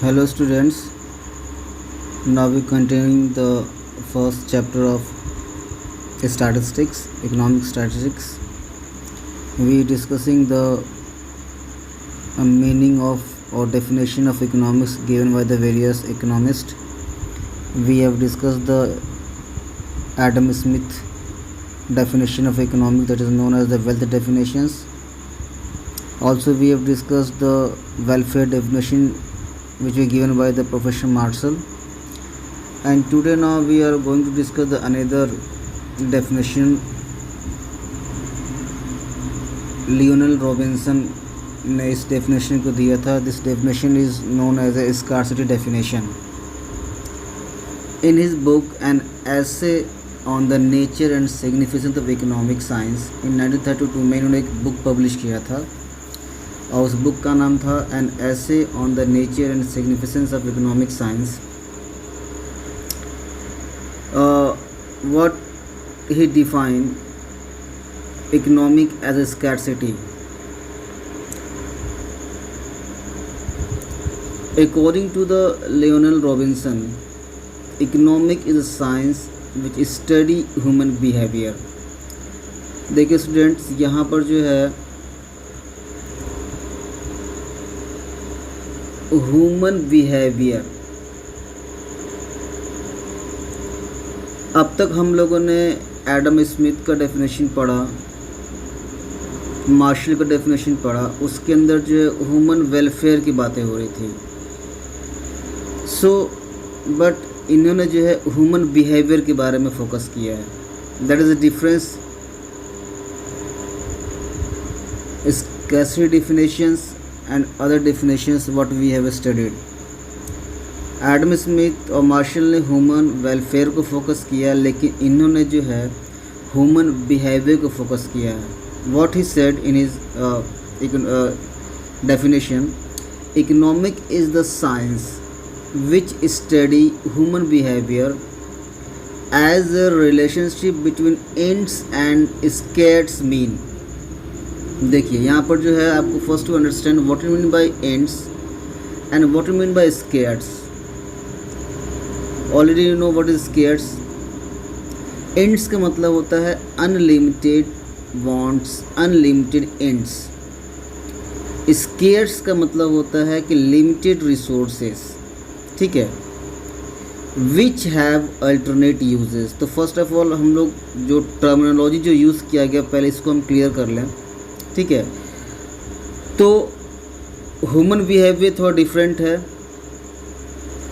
Hello students, now we continuing the first chapter of statistics, economic statistics. We discussing the meaning of or definition of economics given by the various economists. We have discussed the Adam Smith definition of economics, that is known as the wealth definitions. Also we have discussed the welfare definition which was given by the Professor Marshall, and today now we are going to discuss the another definition Lionel Robinson ने इस definition को दिया था. This definition is known as a scarcity definition. In his book an essay on the nature and significance of economic science in 1932 में इन्होंने एक book publish किया था और उस बुक का नाम था N essay on the nature and significance of economic science. What he define economic as a scarcity. According to the Lionel Robinson, economic is a science which study human behavior. देखिए students, यहाँ पर जो है human behaviour, अब तक हम लोगों ने एडम स्मिथ का डेफिनेशन पढ़ा, मार्शल का डेफिनेशन पढ़ा, उसके अंदर जो है ह्यूमन वेलफेयर की बातें हो रही थी. बट इन्होंने जो है ह्यूमन बिहेवियर के बारे में फोकस किया है. That is the difference. Scarcity definitions and other definitions what we have studied. Adam Smith और मार्शल ने ह्यूमन वेलफेयर को फोकस किया, लेकिन इन्होंने जो है ह्यूमन बिहेवियर को फोकस किया है. What he said in his definition, economic is the science which study human behaviour as a relationship between ends and scarce mean. देखिए यहाँ पर जो है आपको first to understand what you mean by ends and what you mean by scarce. Already you know what is scarce. Ends का मतलब होता है unlimited wants, unlimited ends. Scarce का मतलब होता है कि लिमिटेड रिसोर्सेस, ठीक है, विच हैव अल्टरनेट यूजेस. तो फर्स्ट ऑफ ऑल हम लोग जो टर्मिनोलॉजी जो यूज़ किया गया पहले इसको हम क्लियर कर लें, ठीक है. तो ह्यूमन बिहेवियर थोड़ा डिफरेंट है.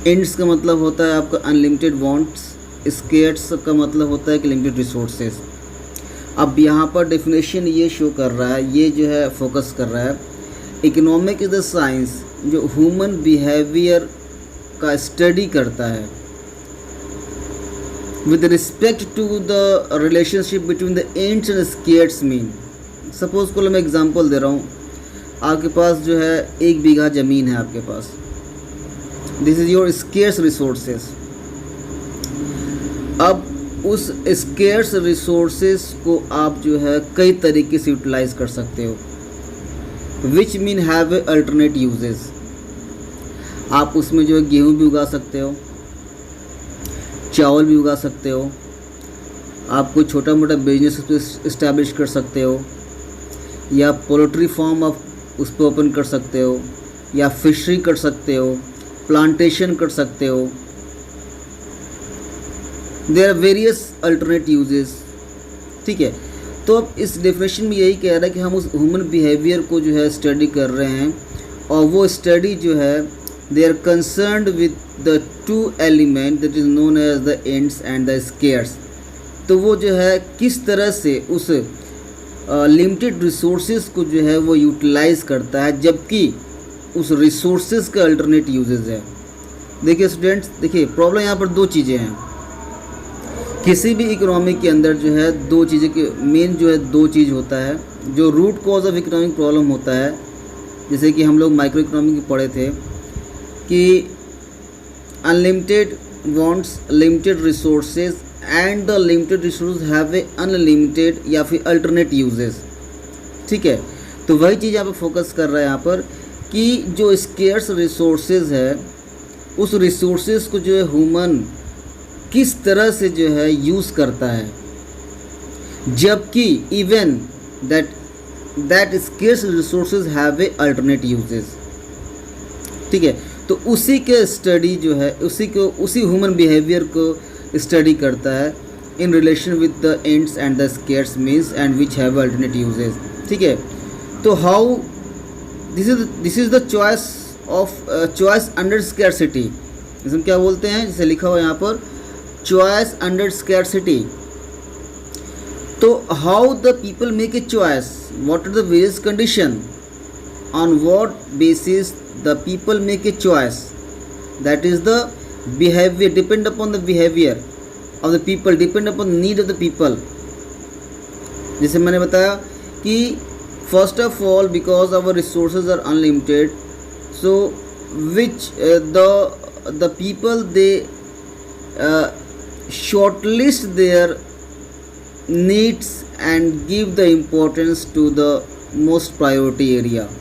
एंड्स का मतलब होता है आपका अनलिमिटेड वांट्स, स्केर्ट्स का मतलब होता है कि लिमिटेड रिसोर्सेज. अब यहाँ पर डेफिनेशन ये शो कर रहा है, ये जो है फोकस कर रहा है, इकोनॉमिक इज द साइंस जो ह्यूमन बिहेवियर का स्टडी करता है with respect to the relationship between the ends and scarce mean. Suppose को मैं एग्जांपल दे रहा हूँ. आपके पास जो है 1 बीघा ज़मीन है आपके पास. This is your scarce resources. अब उस स्केर्स रिसोर्सेस को आप जो है कई तरीके से यूटिलाइज कर सकते हो, which mean have a alternate uses. आप उसमें जो है गेहूँ भी उगा सकते हो, चावल भी उगा सकते हो, आप कोई छोटा मोटा बिजनेस इस्टेब्लिश कर सकते हो, या पोल्ट्री फार्म आप उस पर ओपन कर सकते हो, या फिशरी कर सकते हो, प्लांटेशन कर सकते हो. There are various alternate uses, ठीक है. तो अब इस डेफिनेशन में यही कह रहा है कि हम उस ह्यूमन बिहेवियर को जो है स्टडी कर रहे हैं, और वो स्टडी जो है they are concerned with the 2 element that is known as the ends and the scarce. तो वो जो है किस तरह से उस लिमिटेड रिसोर्सेज को जो है वो यूटिलाइज करता है, जबकि उस रिसोर्सेज का अल्टरनेट यूजेस है. देखिए स्टूडेंट्स, देखिए प्रॉब्लम यहाँ पर 2 चीज़ें हैं. किसी भी इकोनॉमी के अंदर जो है 2 चीज़ें के मेन जो है 2 चीज़ होता है जो root cause of economic problem होता है. जैसे कि हम लोग माइक्रो इकोनॉमी में पढ़े थे कि unlimited wants, limited resources and the limited resource have a unlimited या फिर अल्टरनेट यूजेस. ठीक है, तो वही चीज़ यहाँ पर फोकस कर रहा है यहाँ पर कि जो स्केर्स रिसोर्सेज है उस रिसोर्सेज को जो है ह्यूमन किस तरह से जो है यूज़ करता है, जबकि even that scarce resources have a alternate uses. ठीक है, तो उसी के स्टडी जो है उसी ह्यूमन बिहेवियर को स्टडी करता है in relation with the ends and the scarce means and which have alternate uses. ठीक है, तो how this is the choice under scarcity. इसमें क्या बोलते हैं, जैसे लिखा हुआ यहाँ पर चॉइस अंडर स्कैरसिटी। तो how the people make a choice, what are the various condition, on what basis the people make a choice, that is the behavior, depend upon the behavior of the people, depend upon the need of the people। जैसे मैंने बताया कि first of all because our resources are unlimited, so which the people they shortlist their needs and give the importance to the most priority area।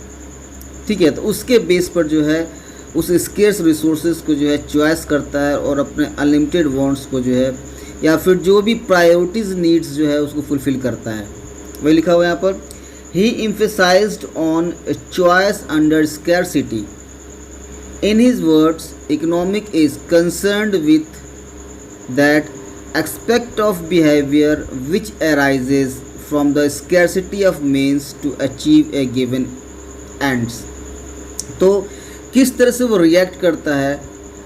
ठीक है, तो उसके base पर जो है उस स्केर्स रिसोर्सेज को जो है चॉइस करता है और अपने अनलिमिटेड वांट्स को जो है या फिर जो भी प्रायोरिटीज़ नीड्स जो है उसको फुलफ़िल करता है। वही लिखा हुआ है यहाँ पर, he emphasized on choice under scarcity. In his words, economic is concerned with that aspect of behaviour which arises from the scarcity of means to achieve a given ends. तो किस तरह से वो रिएक्ट करता है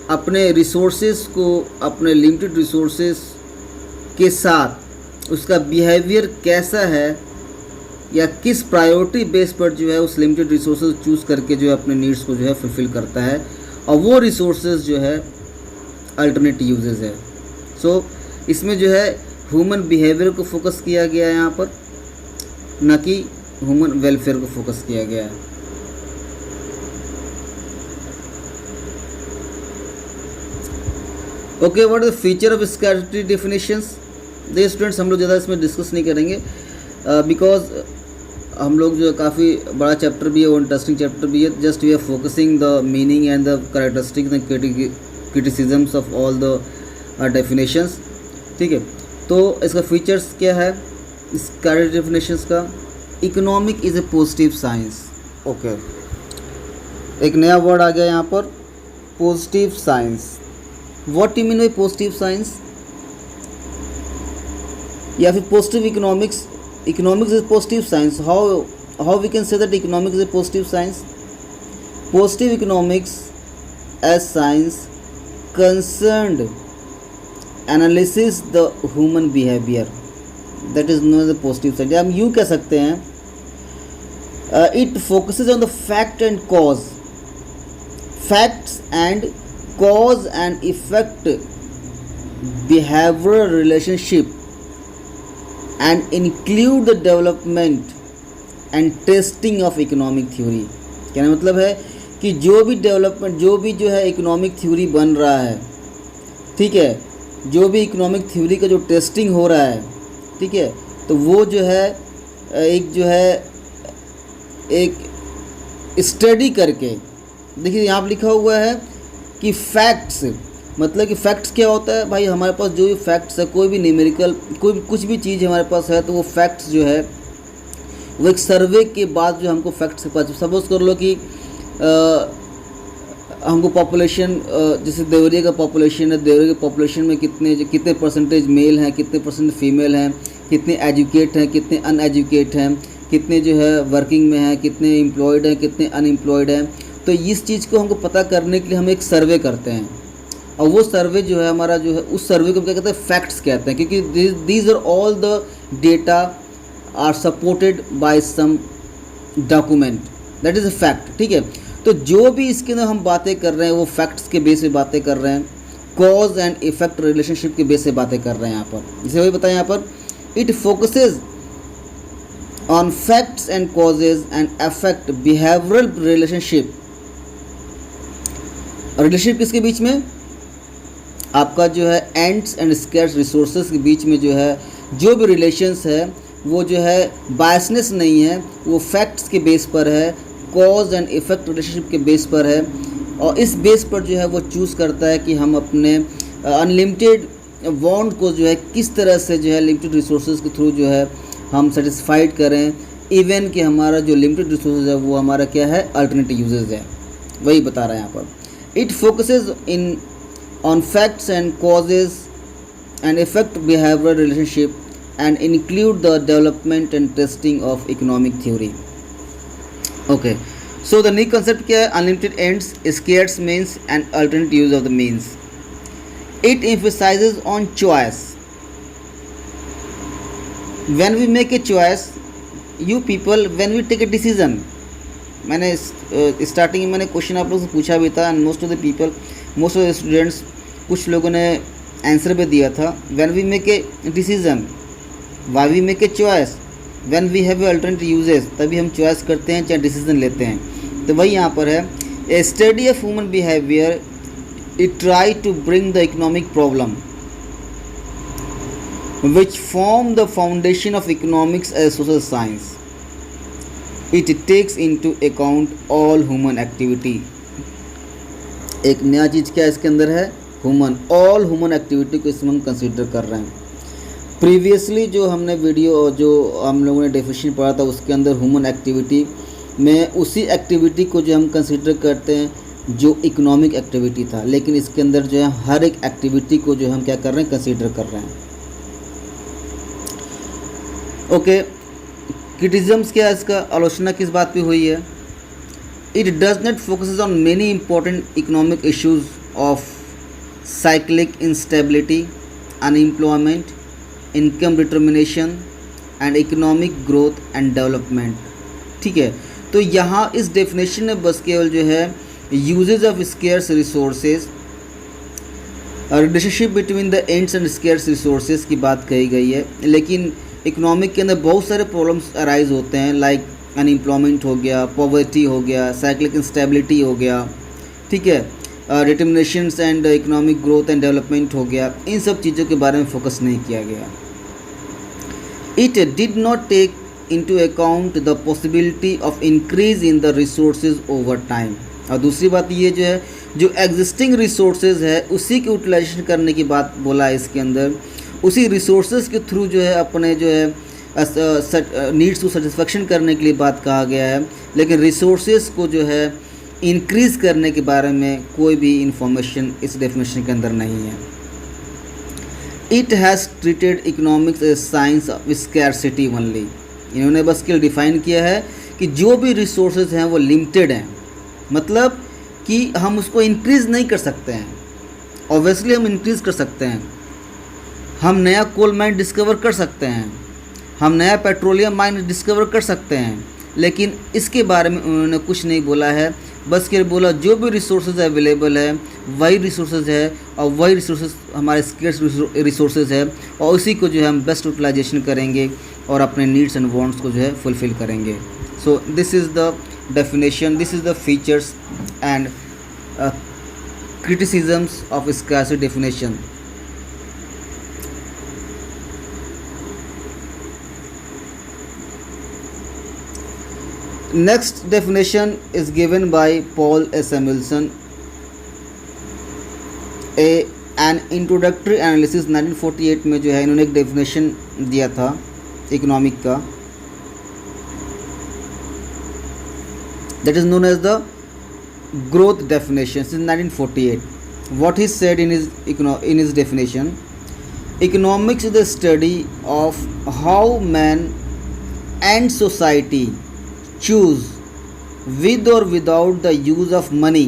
अपने रिसोर्सेज को, अपने लिमिटेड रिसोर्सेज के साथ उसका बिहेवियर कैसा है या किस प्रायोरिटी बेस पर जो है उस लिमिटेड रिसोर्सेज चूज़ करके जो है अपने नीड्स को जो है फुलफ़िल करता है, और वो रिसोर्सेज जो है अल्टरनेट यूजेस है। सो इसमें जो है ह्यूमन बिहेवियर को फोकस किया गया है यहाँ पर, न कि ह्यूमन वेलफेयर को फोकस किया गया है। Okay, what is the feature of scarcity definitions. देखिए स्टूडेंट्स, हम लोग ज़्यादा इसमें डिस्कस नहीं करेंगे बिकॉज हम लोग जो काफ़ी बड़ा चैप्टर भी है और इंटरेस्टिंग चैप्टर भी है। Just we are focusing the meaning and the characteristics and criticisms of all the definitions. ठीक है, तो इसका फीचर्स क्या है इस कैरेक्टर डेफिनेशंस का। Economic is a positive science. Okay, एक नया वर्ड आ गया यहाँ पर, positive science. What do you mean by positive science? या फिर positive economics? Economics is positive science. How we can say that economics is a positive science? Positive economics as science concerned analysis the human behavior, that is known as the positive science। हम यूँ कह सकते हैं, it focuses on the fact and cause, facts and cause and effect behavioral relationship and include the development and testing of economic theory। कहने मतलब है कि जो भी डेवलपमेंट, जो भी जो है इकोनॉमिक थ्योरी बन रहा है, ठीक है, जो भी इकोनॉमिक थ्योरी का जो टेस्टिंग हो रहा है, ठीक है, तो वो जो है एक स्टडी करके, देखिए यहाँ पर लिखा हुआ है कि फैक्ट्स, मतलब कि फैक्ट्स क्या होता है भाई, हमारे पास जो भी फैक्ट्स है, कोई भी न्यूमेरिकल, कोई भी कुछ भी चीज़ हमारे पास है, तो वो फैक्ट्स जो है वो एक सर्वे के बाद जो हमको फैक्ट्स के पास, सपोज कर लो कि हमको पॉपुलेशन, जैसे देवरिया का पॉपुलेशन है, देवरिया के पॉपुलेशन में कितने परसेंटेज मेल हैं, कितने परसेंट फीमेल हैं, कितने एजुकेट हैं, कितने अनएजुकेट हैं, कितने जो है वर्किंग में हैं, कितने एम्प्लॉयड हैं, कितने अनएम्प्लॉयड हैं। तो इस चीज़ को हमको पता करने के लिए हम एक सर्वे करते हैं, और वो सर्वे जो है हमारा जो है, उस सर्वे को क्या कहते हैं, फैक्ट्स कहते हैं, क्योंकि these are all the data are supported by some document, that is a fact. ठीक है, तो जो भी इसके अंदर हम बातें कर रहे हैं वो फैक्ट्स के बेस पे बातें कर रहे हैं, कॉज एंड इफेक्ट रिलेशनशिप के बेस पे बातें कर रहे हैं यहाँ पर। जैसे वही बताएं यहाँ पर, it focuses on facts and causes and affect behavioural relationship. Relationship किसके बीच में, आपका जो है एंड्स एंड स्कैर्स रिसोर्सेज के बीच में जो है जो भी रिलेशंस है वो जो है बायसनेस नहीं है, वो फैक्ट्स के बेस पर है, कॉज एंड इफेक्ट रिलेशनशिप के बेस पर है, और इस बेस पर जो है वो चूज़ करता है कि हम अपने अनलिमिटेड वांट को जो है किस तरह से जो है लिमिटेड रिसोर्सेज के थ्रू जो है हम सेटिस्फाइड करें, इवन कि हमारा जो लिमिटेड रिसोर्सेज है वो हमारा क्या है, अल्टरनेटिव यूजेज है, वही बता रहा है यहाँ पर। It focuses in on facts and causes and effect behaviour relationship and include the development and testing of economic theory. Okay, so the new concept क्या है, unlimited ends, scarce means and alternate use of the means. It emphasizes on choice. When we make a choice, you people, when we take a decision, मैंने starting में मैंने question आप लोगों से पूछा भी था, and most of the people, most of the students, कुछ लोगों ने आंसर भी दिया था। When we make a decision, why we make a choice, when we have alternate uses, तभी हम चॉइस करते हैं चाहे डिसीजन लेते हैं। तो वही यहाँ पर है, a study of human behaviour, it tried to bring the economic problem which form the foundation of economics as social science. It takes into account all human activity. एक नया चीज़ क्या इसके अंदर है, ह्यूमन, ऑल ह्यूमन एक्टिविटी को इसमें हम consider कर रहे हैं। प्रीवियसली जो हमने वीडियो, जो हम लोगों ने डेफिनेशन पढ़ा था, उसके अंदर ह्यूमन एक्टिविटी में उसी एक्टिविटी को जो हम कंसीडर करते हैं जो इकोनॉमिक एक्टिविटी था, लेकिन इसके अंदर जो है हर एक एक्टिविटी को जो हम क्या कर रहे हैं, कंसीडर कर रहे हैं। ओके, क्रिटिसिज्म्स क्या है इसका, आलोचना किस बात पे हुई है, it does not focuses on many important economic issues of cyclic instability, unemployment, income determination and economic growth and development. ठीक है, तो यहाँ इस डेफिनेशन में बस केवल जो है uses of scarce resources, relationship between the ends and scarce resources की बात कही गई है। लेकिन इकोनॉमिक के अंदर बहुत सारे प्रॉब्लम्स अराइज होते हैं, लाइक अनएम्प्लॉयमेंट हो गया, पॉवर्टी हो गया, साइक्लिक इंस्टेबिलिटी हो गया, ठीक है, determinations and economic growth and development हो गया। इन सब चीज़ों के बारे में फोकस नहीं किया गया। It did not take into account the possibility of increase in the resources over time. और दूसरी बात ये जो है, जो एग्जिस्टिंग रिसोर्सेज है उसी की यूटिलाइजेशन करने की बात बोला है इसके अंदर, उसी रिसोर्सेज के थ्रू जो है अपने जो है नीड्स को सेटिस्फेक्शन करने के लिए बात कहा गया है। लेकिन रिसोर्सेज को जो है इंक्रीज़ करने के बारे में कोई भी इंफॉर्मेशन इस डेफिनेशन के अंदर नहीं है। It has treated economics as science of scarcity only. इन्होंने बस के डिफ़ाइन किया है कि जो भी रिसोर्सेज हैं वो लिमिटेड हैं, मतलब कि हम उसको इंक्रीज़ नहीं कर सकते हैं। ऑब्वियसली हम इंक्रीज़ कर सकते हैं, हम नया कोल माइन डिस्कवर कर सकते हैं, हम नया पेट्रोलियम माइन डिस्कवर कर सकते हैं, लेकिन इसके बारे में उन्होंने कुछ नहीं बोला है। बस के बोला जो भी रिसोर्सेज अवेलेबल है वही रिसोर्सेज है, और वही रिसोर्सेज हमारे स्केर्स रिसोर्सेज है, और उसी को जो है हम बेस्ट यूटिलाइजेशन करेंगे और अपने नीड्स एंड वांट्स को जो है फुलफ़िल करेंगे। So this is the definition, this is the features and criticisms of scarcity definition. Next definition is given by Paul S. Samuelson, an introductory analysis 1948 में जो है इन्होंने एक definition दिया था इकोनॉमिक का, that is known as the growth definition since 1948. What he said in his definition, economics is the study of how man and society choose with or without the use of money.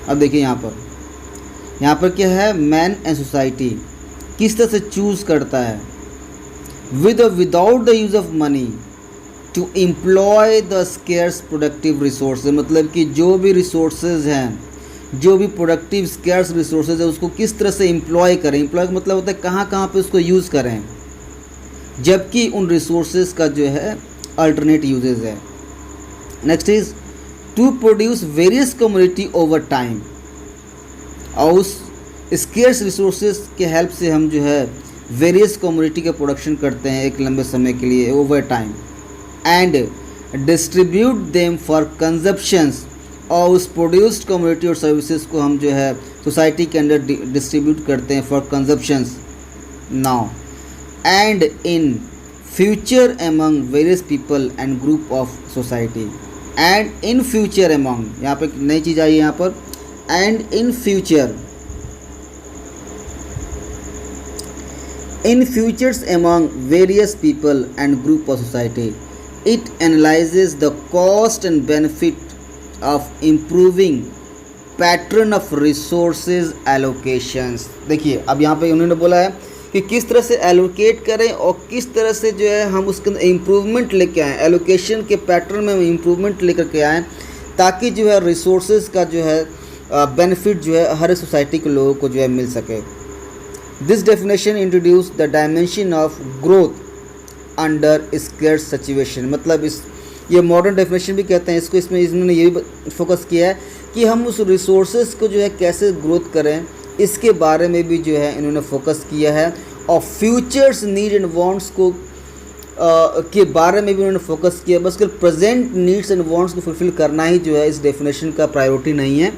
अब देखिए यहाँ पर क्या है, man and society किस तरह से choose करता है with or without the use of money to employ the scarce productive resources. मतलब कि जो भी रिसोर्सेज हैं, जो भी प्रोडक्टिव स्केर्स रिसोर्सेज है, उसको किस तरह से एम्प्लॉय करें। एम्प्लॉय का मतलब होता है कहाँ पे उसको यूज़ करें, जबकि उन रिसोर्सेज का जो है अल्टरनेट यूजेज है। Next is to produce various community over time. और उस स्केर्स रिसोर्सेज के हेल्प से हम जो है वेरियस कम्युनिटी का प्रोडक्शन करते हैं एक लंबे समय के लिए over time, and distribute them for consumptions और उस प्रोड्यूस्ड कम्युनिटी और सर्विसेज को हम जो है सोसाइटी के अंदर डिस्ट्रीब्यूट करते हैं for consumptions now and in future among various people and group of society. And in future among, यहाँ पे नई चीज़ आई है यहाँ पर, and in future, in futures among various people and group of society. It analyzes the cost and benefit of improving pattern of resources allocations. देखिए अब यहाँ पे उन्होंने बोला है कि किस तरह से एलोकेट करें और किस तरह से जो है हम उसके अंदर इम्प्रूवमेंट लेके आएँ, एलोकेशन के पैटर्न में हम इम्प्रूवमेंट लेकर के आएँ, ताकि जो है रिसोर्सेज का जो है बेनिफिट जो है हर सोसाइटी के लोगों को जो है मिल सके। This definition introduced the dimension of growth under scarce situation। मतलब इस ये मॉडर्न डेफिनेशन भी कहते हैं इसको, इसमें इन्होंने ये भी फोकस किया है कि हम उस रिसोर्सेज को जो है कैसे ग्रोथ करें, इसके बारे में भी जो है इन्होंने फोकस किया है। और फ्यूचर्स नीड एंड वांट्स को के बारे में भी उन्होंने फोकस किया। बस केवल प्रेजेंट नीड्स एंड वांट्स को फुलफिल करना ही जो है इस डेफिनेशन का प्रायोरिटी नहीं है,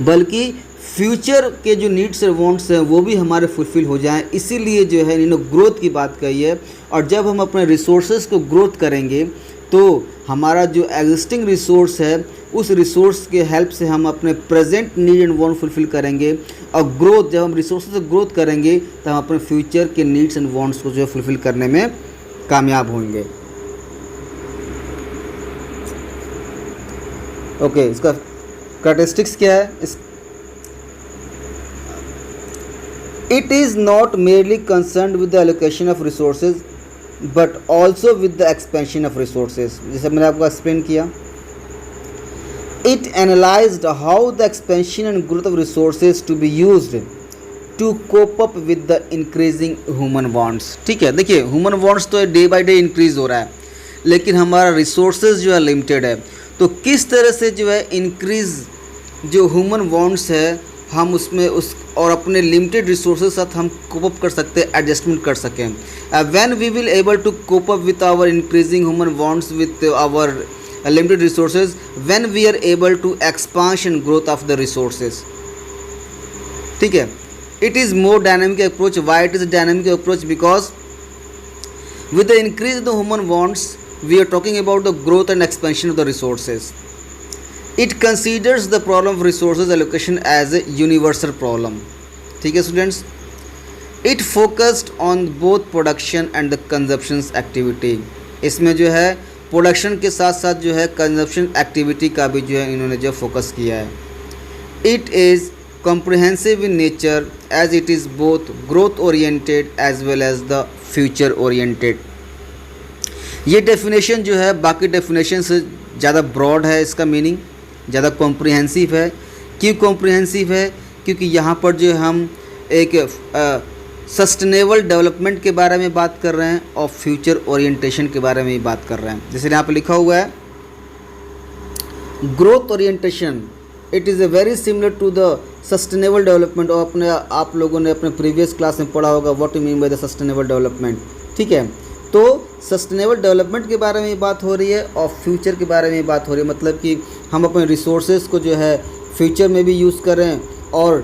बल्कि फ्यूचर के जो नीड्स और वांट्स हैं वो भी हमारे फुलफ़िल हो जाएं। इसीलिए जो है इन्होंने ग्रोथ की बात कही है। और जब हम अपने रिसोर्सेज को ग्रोथ करेंगे तो हमारा जो एग्जिस्टिंग रिसोर्स है उस रिसोर्स के हेल्प से हम अपने present need and want fulfil करेंगे। और ग्रोथ, जब हम रिसोर्सेज से ग्रोथ करेंगे तो हम अपने फ्यूचर के नीड्स एंड वांट्स को जो है फुलफ़िल करने में कामयाब होंगे। ओके, इसका कैरेक्टरिस्टिक्स क्या है? It is not merely concerned with the allocation of resources but also with the expansion of resources। जैसे मैंने आपको एक्सप्लेन किया, it analyzed how the expansion and growth of resources to be used to cope up with the increasing human wants। ठीक है, देखिए human wants तो day by day increase हो रहा है, लेकिन हमारा रिसोर्सेज जो है लिमिटेड है। तो किस तरह से जो है इंक्रीज़ जो ह्यूमन वांट्स है हम उसमें उस और अपने लिमिटेड रिसोर्सेज के साथ हम कोप अप कर सकते हैं, एडजस्टमेंट कर सकें। When we will able to cope up with our increasing human wants with our limited resources, when we are able to expansion and growth of the resources. ठीक है, it is more dynamic approach. Why it is a dynamic approach? Because with the increase the human wants we are talking about the growth and expansion of the resources. It considers the problem of resources allocation as a universal problem। ठीक है students, it focused on both production and the consumption activity। इसमें जो है production के साथ साथ जो है कंजप्शन एक्टिविटी का भी जो है इन्होंने जो फोकस किया है। It is comprehensive in nature as it is both growth oriented as well as the future oriented। ये डेफिनेशन जो है बाकी डेफिनेशन से ज़्यादा ब्रॉड है, इसका मीनिंग ज़्यादा कॉम्प्रिहेंसिव है। क्यों कॉम्प्रिहेंसिव है? क्योंकि यहाँ पर जो हम एक सस्टेनेबल डेवलपमेंट के बारे में बात कर रहे हैं और फ्यूचर ओरिएंटेशन के बारे में भी बात कर रहे हैं। जैसे यहाँ पर लिखा हुआ है growth orientation, it is a very similar to the sustainable development. और अपने आप लोगों ने अपने प्रीवियस क्लास में पढ़ा होगा what you mean by the sustainable development. ठीक है, तो सस्टेनेबल डेवलपमेंट के बारे में बात हो रही है और फ्यूचर के बारे में बात हो रही है। मतलब कि हम अपने रिसोर्सेज को जो है फ्यूचर में भी यूज़ करें और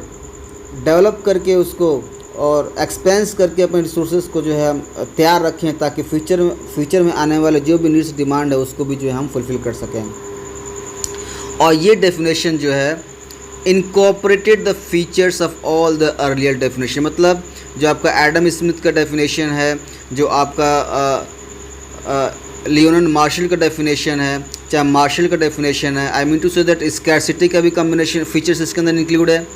डेवलप करके उसको और एक्सपेंस करके अपने रिसोर्सेज को जो है हम तैयार रखें, ताकि फ्यूचर में आने वाले जो भी नीड्स डिमांड है उसको भी जो है हम फुलफ़िल कर सकें। और ये डेफिनेशन जो है incorporated the features of all the earlier definition. मतलब जो आपका एडम स्मिथ का डेफिनेशन है, जो आपका लियोनार्ड मार्शल का डेफिनेशन है, चाहे मार्शल का डेफिनेशन है, I mean to say that scarcity का भी कॉम्बिनेशन फीचर्स इसके अंदर इंक्लूड है।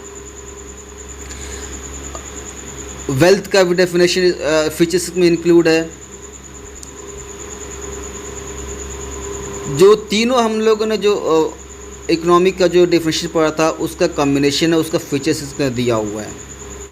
वेल्थ का भी डेफिनेशन फीचर्स में इंक्लूड है। जो तीनों हम लोगों ने जो इकोनॉमिक का जो डेफिनेशन पढ़ा था उसका कॉम्बिनेशन है, उसका फीचर्स इसका दिया हुआ है।